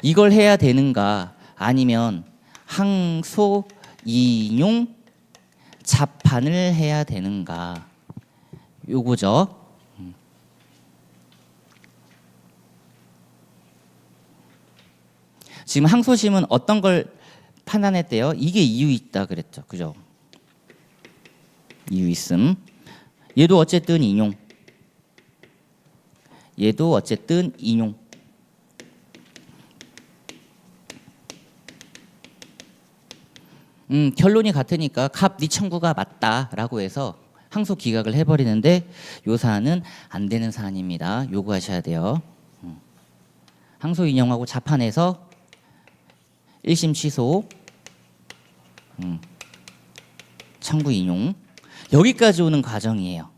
이걸 해야 되는가 아니면 항소 인용 자판을 해야 되는가, 요거죠. 지금 항소심은 어떤 걸 판단했대요? 이게 이유 있다 그랬죠. 그죠? 이유 있음. 얘도 어쨌든 인용. 얘도 어쨌든 인용. 결론이 같으니까 갑 네 청구가 맞다라고 해서 항소 기각을 해버리는데 요 사안은 안 되는 사안입니다. 요구하셔야 돼요. 항소 인용하고 자판에서 1심 취소, 청구 인용, 여기까지 오는 과정이에요.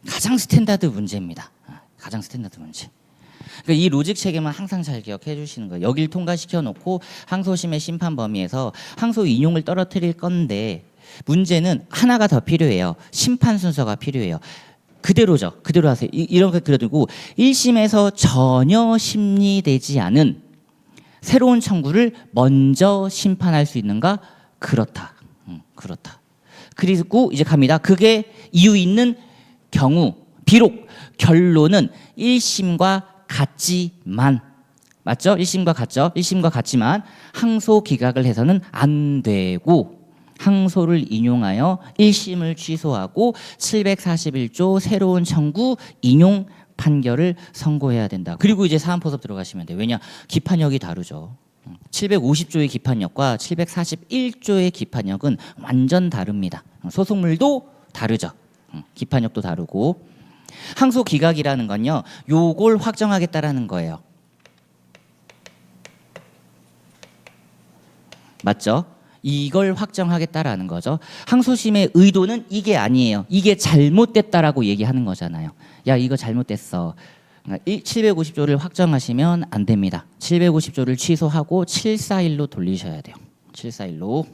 가장 스탠다드 문제입니다. 가장 스탠다드 문제. 그러니까 이 로직 체계만 항상 잘 기억해 주시는 거예요. 여길 통과시켜 놓고 항소심의 심판 범위에서 항소 인용을 떨어뜨릴 건데 문제는 하나가 더 필요해요. 심판 순서가 필요해요. 그대로죠. 그대로 하세요. 이렇게 그려두고 1심에서 전혀 심리되지 않은 새로운 청구를 먼저 심판할 수 있는가? 그렇다. 그렇다. 그리고 이제 갑니다. 그게 이유 있는 경우 비록 결론은 1심과 같지만, 맞죠? 1심과 같죠? 1심과 같지만 항소 기각을 해서는 안 되고 항소를 인용하여 1심을 취소하고 741조 새로운 청구 인용 판결을 선고해야 된다. 그리고 이제 사안포섭 들어가시면 돼요. 왜냐? 기판력이 다르죠. 750조의 기판력과 741조의 기판력은 완전 다릅니다. 소송물도 다르죠. 기판력도 다르고. 항소 기각이라는 건요, 요걸 확정하겠다라는 거예요. 맞죠? 이걸 확정하겠다라는 거죠. 항소심의 의도는 이게 아니에요. 이게 잘못됐다라고 얘기하는 거잖아요. 야, 이거 잘못됐어. 750조를 확정하시면 안 됩니다. 750조를 취소하고 741로 돌리셔야 돼요. 741로.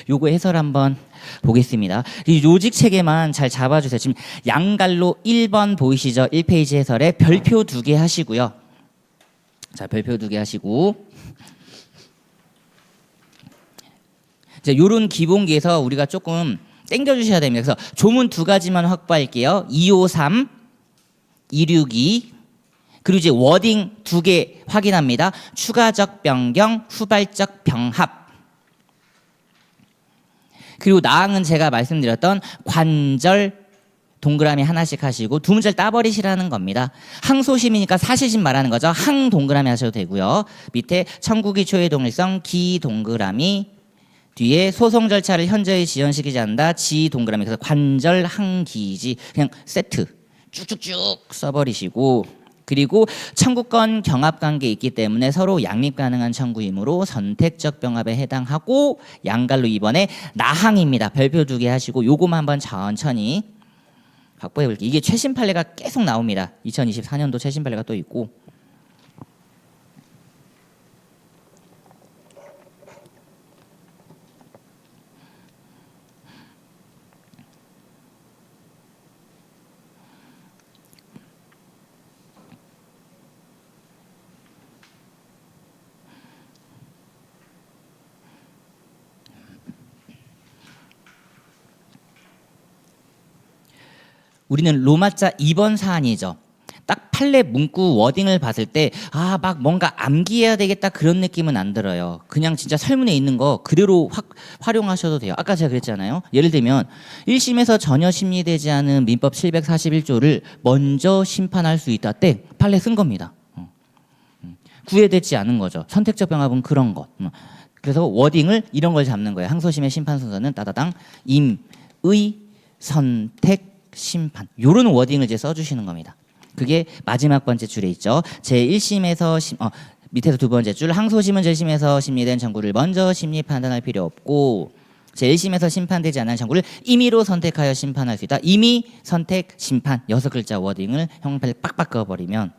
요거 해설 한번 보겠습니다. 이 요직 체계만 잘 잡아주세요. 지금 양갈로 1번 보이시죠? 1페이지 해설에 별표 2개 하시고요. 자, 별표 2개 하시고, 이제 요런 기본기에서 우리가 조금 땡겨주셔야 됩니다. 그래서 조문 2가지만 확보할게요. 253, 262, 그리고 이제 워딩 2개 확인합니다. 추가적 변경, 후발적 병합. 그리고 나항은 제가 말씀드렸던 관절 동그라미 하나씩 하시고 두 문제를 따버리시라는 겁니다. 항소심이니까 사실심 말하는 거죠. 항 동그라미 하셔도 되고요. 밑에 청구기초의 동일성 기 동그라미, 뒤에 소송 절차를 현저히 지연시키지 않는다 지 동그라미. 그래서 관절 항기지 그냥 세트 쭉쭉쭉 써버리시고, 그리고 청구권 경합관계 있기 때문에 서로 양립 가능한 청구이므로 선택적 병합에 해당하고, 양갈로 2번에 나항입니다. 별표 2개 하시고 요거만 한번 천천히 확보해 볼게요. 이게 최신 판례가 계속 나옵니다. 2024년도 최신 판례가 또 있고. 우리는 로마자 2번 사안이죠. 딱 판례 문구 워딩을 봤을 때 막 뭔가 암기해야 되겠다 그런 느낌은 안 들어요. 그냥 진짜 설문에 있는 거 그대로 활용하셔도 돼요. 아까 제가 그랬잖아요. 예를 들면 1심에서 전혀 심리되지 않은 민법 741조를 먼저 심판할 수 있다 때 판례 쓴 겁니다. 구애되지 않은 거죠. 선택적 병합은 그런 것. 그래서 워딩을 이런 걸 잡는 거예요. 항소심의 심판 순서는 따다당 임의 선택 심판, 요런 워딩을 이제 써주시는 겁니다. 그게 마지막 번째 줄에 있죠. 제1심에서 밑에서 두 번째 줄, 항소심은 제1심에서 심리된 청구를 먼저 심리 판단할 필요 없고 제1심에서 심판되지 않은 청구를 임의로 선택하여 심판할 수 있다. 임의 선택 심판 6글자 워딩을 형태를 빡빡 그어버리면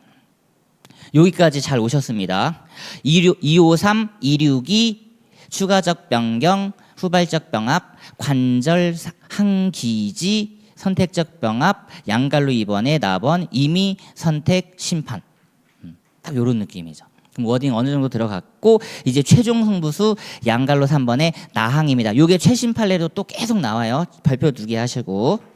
여기까지 잘 오셨습니다. 253, 262 추가적 변경, 후발적 병합, 관절 항기지, 선택적 병합, 양갈로 2번에 나번, 임의, 선택, 심판. 딱 요런 느낌이죠. 그럼 워딩 어느 정도 들어갔고 이제 최종 승부수 양갈로 3번에 나항입니다. 요게 최신 판례로 또 계속 나와요. 발표 2개 하시고.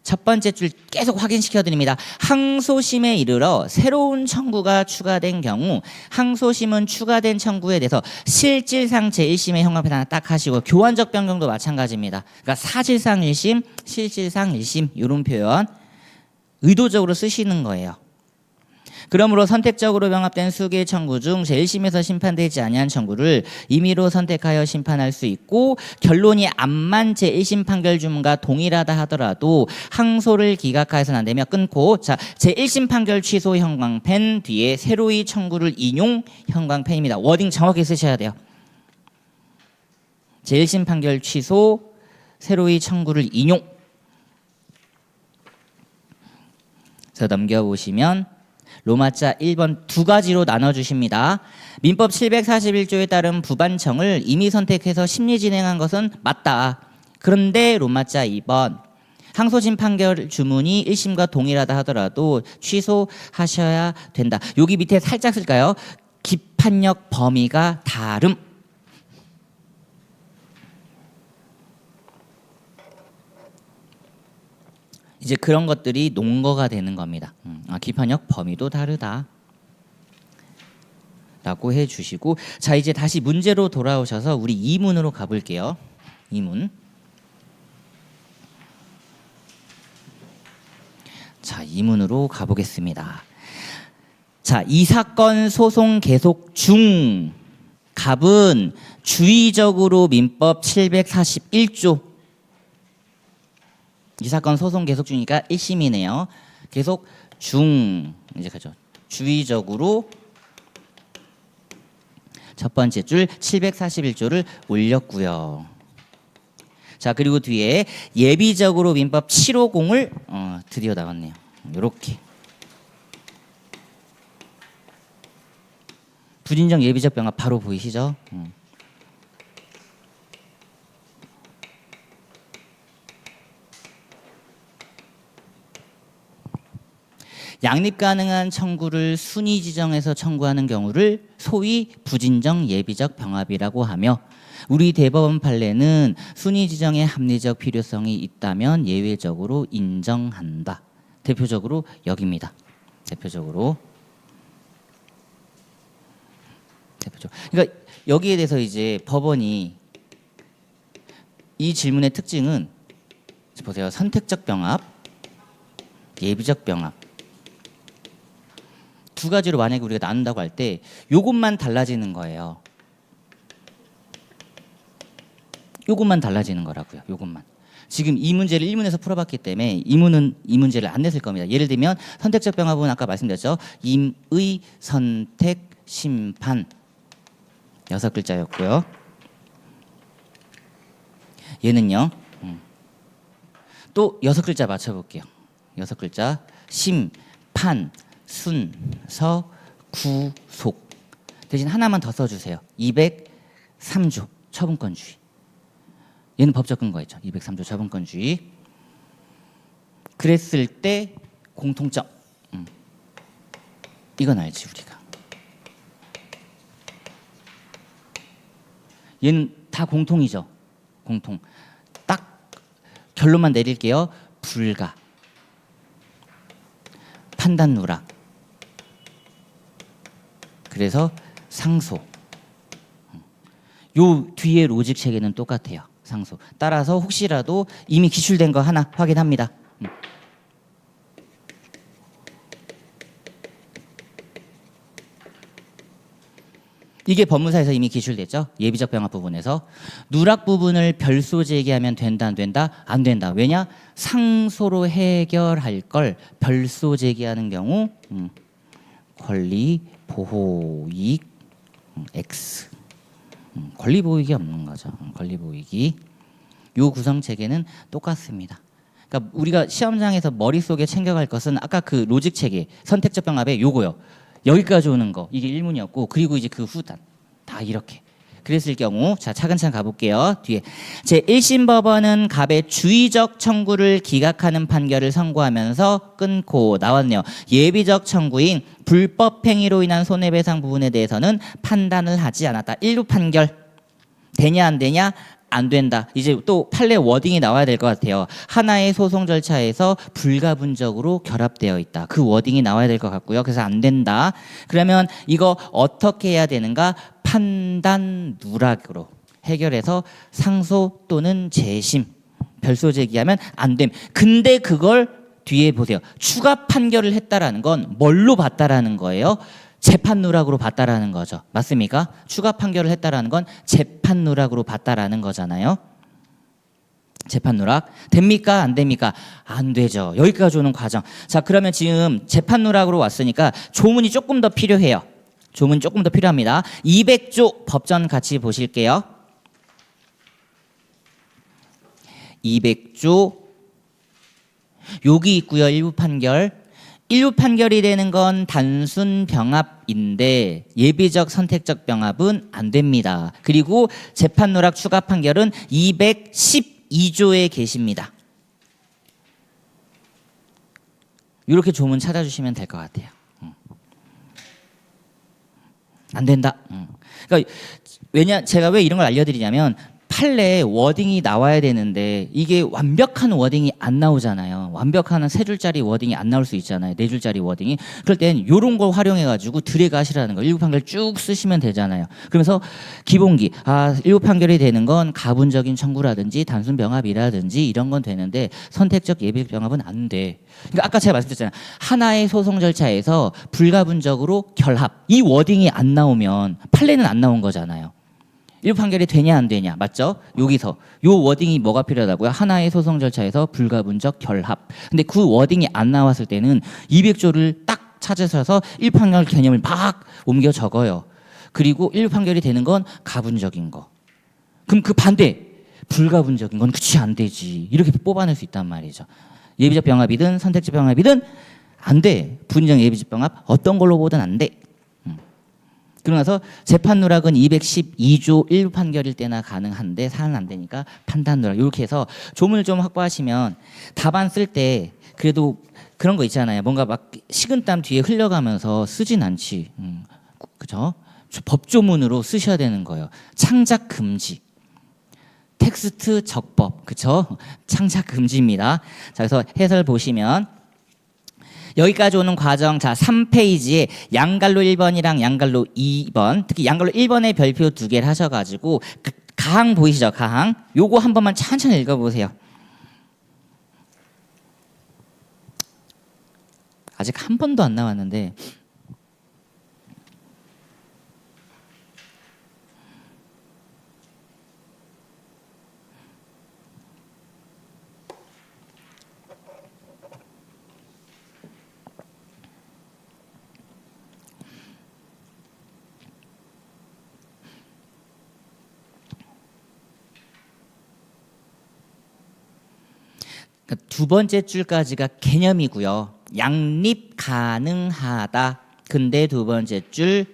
첫 번째 줄 계속 확인시켜 드립니다. 항소심에 이르러 새로운 청구가 추가된 경우 항소심은 추가된 청구에 대해서 실질상 제1심의 형량 판단 딱 하시고, 교환적 변경도 마찬가지입니다. 그러니까 사실상 1심, 실질상 1심 이런 표현 의도적으로 쓰시는 거예요. 그러므로 선택적으로 병합된 수개의 청구 중 제1심에서 심판되지 아니한 청구를 임의로 선택하여 심판할 수 있고, 결론이 암만 제1심 판결 주문과 동일하다 하더라도 항소를 기각하여서는 안 되며 끊고, 자, 제1심 판결 취소 형광펜 뒤에 새로이 청구를 인용 형광펜입니다. 워딩 정확히 쓰셔야 돼요. 제1심 판결 취소 새로이 청구를 인용. 자, 넘겨보시면 로마자 1번 2가지로 나눠주십니다. 민법 741조에 따른 부반청을 임의 선택해서 심리 진행한 것은 맞다. 그런데 로마자 2번 항소심 판결 주문이 1심과 동일하다 하더라도 취소하셔야 된다. 여기 밑에 살짝 쓸까요? 기판력 범위가 다름. 이제 그런 것들이 논거가 되는 겁니다. 기판력 범위도 다르다 라고 해주시고, 자, 이제 다시 문제로 돌아오셔서 우리 2문으로 가볼게요. 2문. 자, 2문으로 가보겠습니다. 자, 이 사건 소송 계속 중 갑은 주의적으로 민법 741조 이 사건 소송 계속 중이니까 1심이네요. 계속 이제 가죠. 주의적으로 첫 번째 줄 741조를 올렸고요. 자, 그리고 뒤에 예비적으로 민법 750을 드디어 나왔네요. 이렇게 부진정 예비적 병합 바로 보이시죠? 양립 가능한 청구를 순위 지정해서 청구하는 경우를 소위 부진정 예비적 병합이라고 하며, 우리 대법원 판례는 순위 지정의 합리적 필요성이 있다면 예외적으로 인정한다. 대표적으로 여기입니다. 대표적으로. 그러니까 여기에 대해서 이제 법원이 이 질문의 특징은 보세요. 선택적 병합, 예비적 병합. 두 가지로 만약에 우리가 나눈다고 할 때 요것만 달라지는 거예요. 요것만 달라지는 거라고요. 요것만. 지금 이 문제를 1문에서 풀어봤기 때문에 이 문제를 안 냈을 겁니다. 예를 들면 선택적 병합은 아까 말씀드렸죠. 임의, 선택, 심판 6글자였고요. 얘는요. 또 6글자 맞춰볼게요. 6글자. 심, 판, 순, 서, 구, 속. 대신 하나만 더 써주세요. 203조 처분권주의. 얘는 법적 근거였죠. 203조 처분권주의. 그랬을 때 공통점. 이건 알지 우리가. 얘는 다 공통이죠. 공통. 딱 결론만 내릴게요. 불가. 판단 누락. 그래서 상소. 요 뒤에 로직 체계는 똑같아요. 상소. 따라서 혹시라도 이미 기출된 거 하나 확인합니다. 이게 법무사에서 이미 기출됐죠. 예비적 병합 부분에서. 누락 부분을 별소 제기하면 된다 안 된다? 안 된다. 왜냐? 상소로 해결할 걸 별소 제기하는 경우 권리 보호 이익 X. 권리 보이기 없는 거죠. 권리 보이기. 요 구성 체계는 똑같습니다. 그러니까 우리가 시험장에서 머릿속에 챙겨갈 것은 아까 그 로직 체계, 선택적 병합의 요거요. 여기까지 오는 거. 이게 1문이었고 그리고 이제 그 후단. 다 이렇게. 그랬을 경우 자 차근차근 가볼게요. 뒤에 제1심 법원은 갑의 주의적 청구를 기각하는 판결을 선고하면서 끊고 나왔네요. 예비적 청구인 불법 행위로 인한 손해배상 부분에 대해서는 판단을 하지 않았다. 1루 판결. 되냐 안 되냐? 안 된다. 이제 또 판례 워딩이 나와야 될 것 같아요. 하나의 소송 절차에서 불가분적으로 결합되어 있다. 그 워딩이 나와야 될 것 같고요. 그래서 안 된다. 그러면 이거 어떻게 해야 되는가? 판단 누락으로 해결해서 상소 또는 재심 별소 제기하면 안 됨. 근데 그걸 뒤에 보세요. 추가 판결을 했다라는 건 뭘로 봤다라는 거예요? 재판 누락으로 봤다라는 거죠. 맞습니까? 추가 판결을 했다라는 건 재판 누락으로 봤다라는 거잖아요. 재판 누락 됩니까? 안 됩니까? 안 되죠. 여기까지 오는 과정. 자, 그러면 지금 재판 누락으로 왔으니까 조문이 조금 더 필요해요. 조문 조금 더 필요합니다. 200조 법전 같이 보실게요. 200조 여기 있고요. 일부 판결. 일부 판결이 되는 건 단순 병합인데 예비적 선택적 병합은 안 됩니다. 그리고 재판 누락 추가 판결은 212조에 계십니다. 이렇게 조문 찾아주시면 될 것 같아요. 안 된다. 그러니까 제가 왜 이런 걸 알려드리냐면 판례에 워딩이 나와야 되는데 이게 완벽한 워딩이 안 나오잖아요. 완벽한 3줄짜리 워딩이 안 나올 수 있잖아요. 4줄짜리 워딩이. 그럴 땐 이런 걸 활용해가지고 드래그 하시라는 거. 일부 판결 쭉 쓰시면 되잖아요. 그러면서 기본기. 일부 판결이 되는 건 가분적인 청구라든지 단순 병합이라든지 이런 건 되는데 선택적 예비적 병합은 안 돼. 그러니까 아까 제가 말씀드렸잖아요. 하나의 소송 절차에서 불가분적으로 결합. 이 워딩이 안 나오면 판례는 안 나온 거잖아요. 일부 판결이 되냐 안 되냐 맞죠? 여기서 요 워딩이 뭐가 필요하다고요? 하나의 소송 절차에서 불가분적 결합. 근데 그 워딩이 안 나왔을 때는 200조를 딱 찾으셔서 일부 판결 개념을 막 옮겨 적어요. 그리고 일부 판결이 되는 건 가분적인 거. 그럼 그 반대 불가분적인 건 그치 안 되지 이렇게 뽑아낼 수 있단 말이죠. 예비적 병합이든 선택적 병합이든 안 돼. 부인정 예비적 병합 어떤 걸로 보든 안 돼. 그러고 나서 재판 누락은 212조 일부 판결일 때나 가능한데 사는 안 되니까 판단 누락 이렇게 해서 조문을 좀 확보하시면 답안 쓸 때 그래도 그런 거 있잖아요. 뭔가 막 식은땀 뒤에 흘려가면서 쓰진 않지. 그죠? 법조문으로 쓰셔야 되는 거예요. 창작 금지. 텍스트 적법. 그죠? 창작 금지입니다. 자, 그래서 해설 보시면 여기까지 오는 과정, 자 3페이지에 양갈로 1번이랑 양갈로 2번, 특히 양갈로 1번에 별표 2개를 하셔가지고 가항 보이시죠? 가항. 요거 한 번만 천천히 읽어보세요. 아직 한 번도 안 나왔는데 두 번째 줄까지가 개념이고요. 양립 가능하다. 근데 두 번째 줄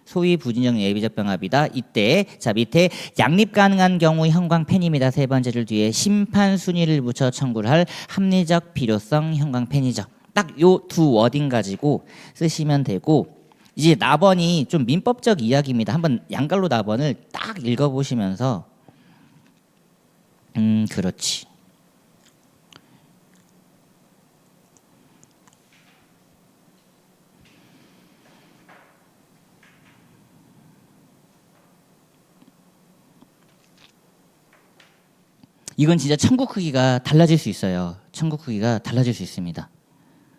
소위 부진정 예비적 병합이다. 이때 자 밑에 양립 가능한 경우 형광펜입니다. 세 번째 줄 뒤에 심판 순위를 붙여 청구를 할 합리적 필요성 형광펜이죠. 딱 요 두 워딩 가지고 쓰시면 되고 이제 나번이 좀 민법적 이야기입니다. 한번 양갈로 나번을 딱 읽어보시면서 그렇지. 이건 진짜 청구 크기가 달라질 수 있어요. 청구 크기가 달라질 수 있습니다.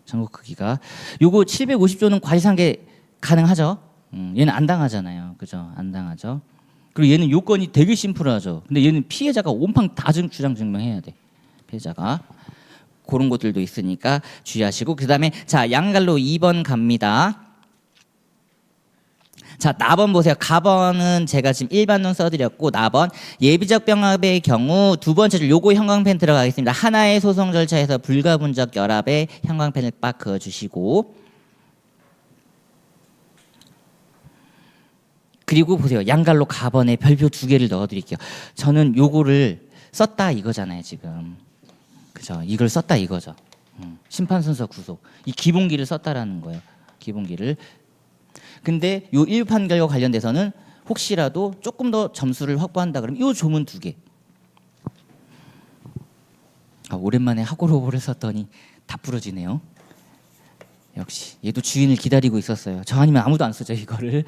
청구 크기가 요거 750조는 과실상계 가능하죠. 얘는 안 당하잖아요. 그죠? 안 당하죠. 그리고 얘는 요건이 되게 심플하죠. 근데 얘는 피해자가 온팡 다 주장 증명해야 돼. 피해자가 그런 것들도 있으니까 주의하시고 그다음에 자 양갈로 2번 갑니다. 자, 나번 보세요. 가번은 제가 지금 일반론 써드렸고 나번 예비적 병합의 경우 두 번째 줄 요거 형광펜 들어가겠습니다. 하나의 소송 절차에서 불가분적 결합에 형광펜을 빡 그어주시고 그리고 보세요. 양갈로 가번에 별표 2개를 넣어드릴게요. 저는 요거를 썼다 이거잖아요. 지금 그죠? 이걸 썼다 이거죠. 심판순서 구속 이 기본기를 썼다라는 거예요. 기본기를. 근데 요 일부 판결과 관련돼서는 혹시라도 조금 더 점수를 확보한다 그러면 요 조문 2개. 오랜만에 하고로보를 썼더니 다 부러지네요. 역시 얘도 주인을 기다리고 있었어요. 저 아니면 아무도 안 쓰죠 이거를.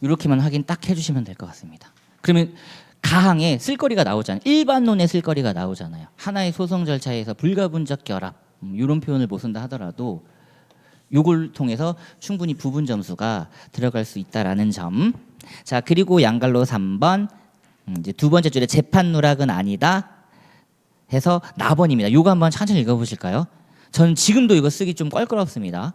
요렇게만 확인 딱 해주시면 될 것 같습니다. 그러면 가항에 쓸거리가 나오잖아요. 일반론에 쓸거리가 나오잖아요. 하나의 소송 절차에서 불가분적 결합 이런 표현을 못 쓴다 하더라도 요걸 통해서 충분히 부분 점수가 들어갈 수 있다라는 점. 자 그리고 양갈로 3번 이제 두 번째 줄에 재판 누락은 아니다 해서 나번입니다. 요거 한번 천천히 읽어보실까요? 저는 지금도 이거 쓰기 좀 껄끄럽습니다.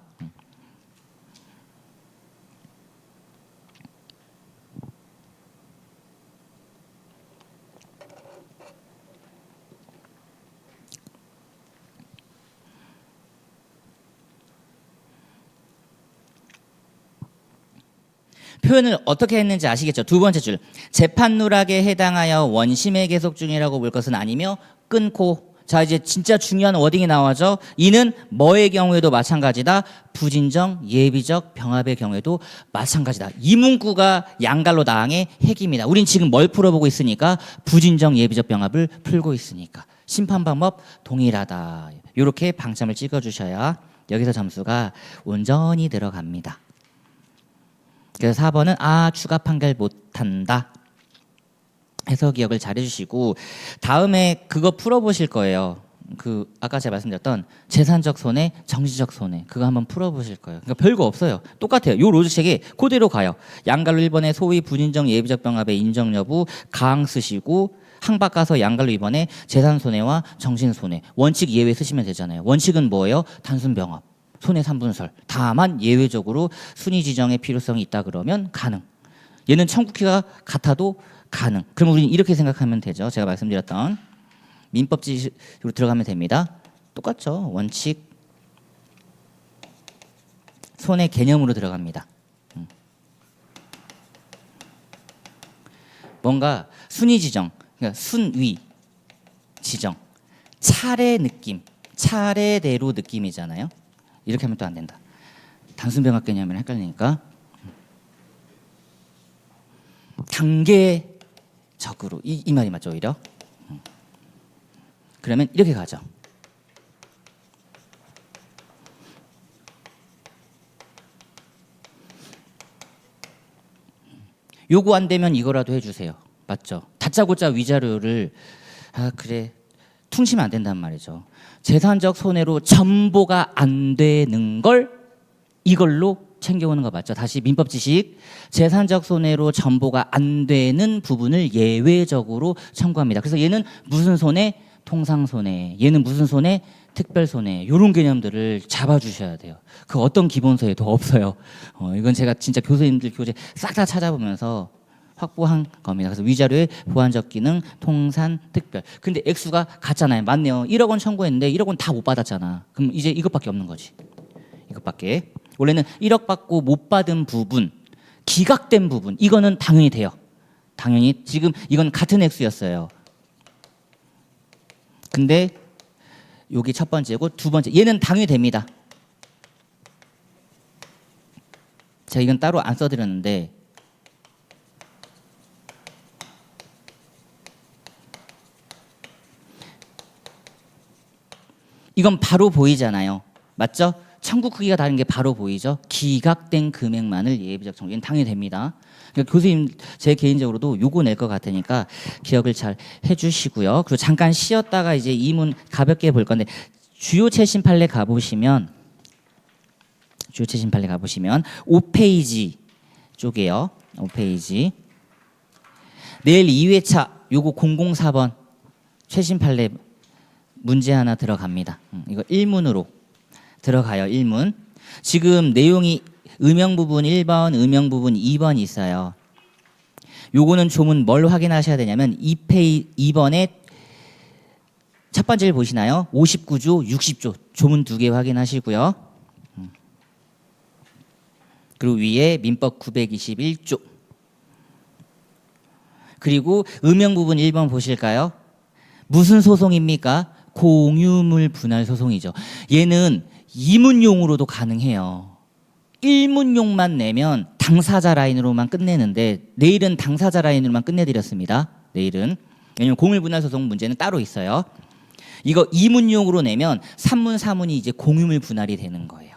표현을 어떻게 했는지 아시겠죠? 두 번째 줄 재판 누락에 해당하여 원심의 계속 중이라고 볼 것은 아니며 끊고 자 이제 진짜 중요한 워딩이 나와죠. 이는 뭐의 경우에도 마찬가지다. 부진정 예비적 병합의 경우에도 마찬가지다. 이 문구가 양갈로 나항의 핵입니다. 우린 지금 뭘 풀어보고 있으니까 부진정 예비적 병합을 풀고 있으니까 심판 방법 동일하다. 이렇게 방점을 찍어주셔야 여기서 점수가 온전히 들어갑니다. 그래서 4번은 추가 판결 못한다 해서 기억을 잘 해주시고 다음에 그거 풀어보실 거예요. 그 아까 제가 말씀드렸던 재산적 손해, 정치적 손해 그거 한번 풀어보실 거예요. 그러니까 별거 없어요. 똑같아요. 요 로직책이 그대로 가요. 양갈로 1번에 소위 분인정 예비적 병합의 인정 여부 가항 쓰시고 항박 가서 양갈로 2번에 재산 손해와 정신 손해 원칙 예외 쓰시면 되잖아요. 원칙은 뭐예요? 단순 병합, 손해 3분설. 다만 예외적으로 순위 지정의 필요성이 있다 그러면 가능. 얘는 청구키가 같아도 가능. 그럼 우리는 이렇게 생각하면 되죠. 제가 말씀드렸던 민법 지식으로 들어가면 됩니다. 똑같죠. 원칙 손해 개념으로 들어갑니다. 뭔가 순위 지정, 그러니까 순위 지정, 차례 느낌, 차례대로 느낌이잖아요. 이렇게 하면 또 안 된다. 단순 병합 개념이랑 헷갈리니까 단계적으로 이 말이 맞죠 오히려. 그러면 이렇게 가죠. 요거 안 되면 이거라도 해주세요. 맞죠? 다짜고짜 위자료를 그래 퉁치면 안 된단 말이죠. 재산적 손해로 전보가 안 되는 걸 이걸로 챙겨오는 거 맞죠? 다시 민법 지식 재산적 손해로 전보가 안 되는 부분을 예외적으로 청구합니다. 그래서 얘는 무슨 손해? 통상 손해. 얘는 무슨 손해? 특별 손해. 이런 개념들을 잡아주셔야 돼요. 그 어떤 기본서에도 없어요. 이건 제가 진짜 교수님들 교재 싹 다 찾아보면서 확보한 겁니다. 그래서 위자료의 보완적 기능, 통산, 특별. 근데 액수가 같잖아요. 맞네요. 1억 원 청구했는데 1억 원 다 못 받았잖아. 그럼 이제 이것밖에 없는 거지. 이것밖에. 원래는 1억 받고 못 받은 부분, 기각된 부분, 이거는 당연히 돼요. 당연히 지금 이건 같은 액수였어요. 근데 여기 첫 번째고 두 번째 얘는 당연히 됩니다. 제가 이건 따로 안 써드렸는데 이건 바로 보이잖아요. 맞죠? 청구 크기가 다른 게 바로 보이죠? 기각된 금액만을 예비적 청구. 얘는 당연히 됩니다. 그러니까 교수님 제 개인적으로도 요거 낼 것 같으니까 기억을 잘 해주시고요. 그리고 잠깐 쉬었다가 이제 이문 가볍게 볼 건데 주요 최신 판례 가보시면 5페이지 쪽이에요. 5페이지 내일 2회차 요거 004번 최신 판례 문제 하나 들어갑니다. 이거 1문으로 들어가요. 1문. 지금 내용이 음영 부분 1번, 음영 부분 2번 있어요. 요거는 조문 뭘 확인하셔야 되냐면 2번에 첫 번째를 보시나요? 59조, 60조 조문 2개 확인하시고요. 그리고 위에 민법 921조. 그리고 음영 부분 1번 보실까요? 무슨 소송입니까? 공유물 분할 소송이죠. 얘는 이문용으로도 가능해요. 1문용만 내면 당사자 라인으로만 끝내는데 내일은 당사자 라인으로만 끝내드렸습니다. 내일은. 왜냐면 공유물 분할 소송 문제는 따로 있어요. 이거 2문용으로 내면 3문, 4문이 이제 공유물 분할이 되는 거예요.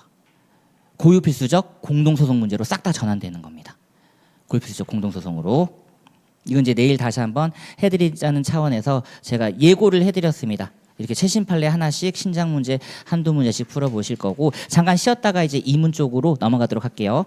고유필수적 공동소송 문제로 싹 다 전환되는 겁니다. 고유필수적 공동소송으로. 이건 이제 내일 다시 한번 해드리자는 차원에서 제가 예고를 해드렸습니다. 이렇게 최신 판례 하나씩 신작 문제 한두 문제씩 풀어보실 거고 잠깐 쉬었다가 이제 이문 쪽으로 넘어가도록 할게요.